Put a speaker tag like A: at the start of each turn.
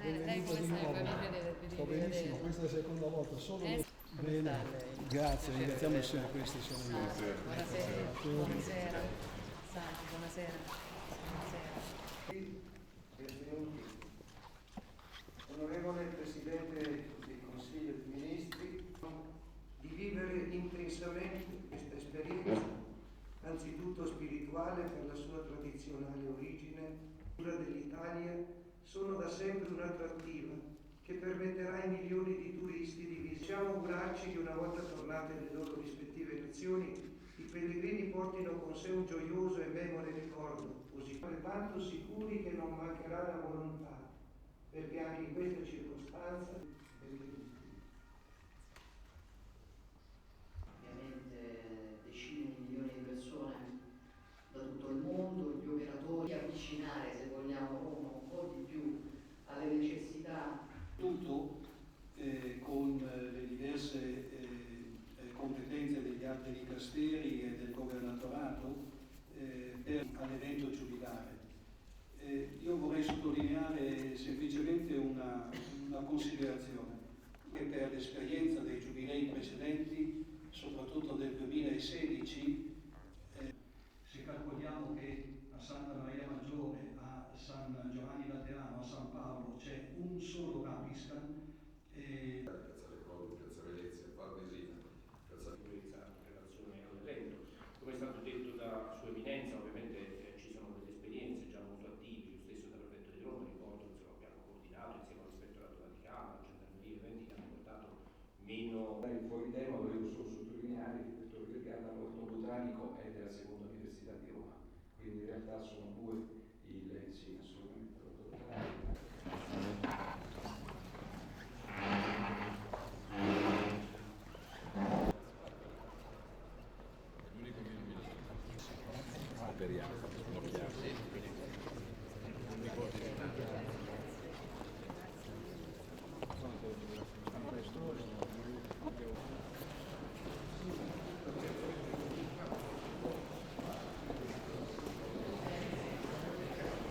A: benvenuto di nuovo. Sto benissimo, questa è la seconda volta, solo bene. Grazie, ringraziamo il Signore, questi sono io.
B: Buonasera. Santi, buonasera.
C: Benvenuti. Onorevole Presidente del Consiglio dei Ministri, di vivere intensamente questa esperienza, anzitutto spirituale per la sua tradizionale origine, la dell'Italia, sono da sempre un'attrattiva che permetterà ai milioni di turisti di visitare. Possiamo augurarci che una volta tornate alle loro rispettive nazioni, i pellegrini portino con sé un gioioso e memore ricordo, così altrettanto sicuri che non mancherà la volontà, perché anche in questa circostanza
D: ovviamente decine di milioni di persone da tutto il mondo, gli operatori, avvicinare, se vogliamo, Roma un po' di più alle necessità.
E: Tutto con le diverse competenze degli altri dicasteri e del governatorato per all'evento giubilare. Io vorrei sottolineare semplicemente una considerazione, che per l'esperienza dei giubilei precedenti, soprattutto del 2016, se calcoliamo che a Santa Maria Maggiore, a San Giovanni Laterano, a San Paolo c'è un solo Rapiscan,
F: Piazza Le Colli, Piazza Venezia, Farnesina, Piazza
G: in relazione all'evento. Come è stato detto da Sua Eminenza, ovviamente ci sono delle esperienze già molto attive, io stesso da prefetto di Roma ricordo che abbiamo coordinato insieme all'Ispettorato Vaticano, alla Gendarmeria, eventi che hanno portato meno.
H: Fuori tema volevo solo sottolineare che il dottor Vergata all'Orto Botanico è della seconda università di Roma, quindi in realtà sono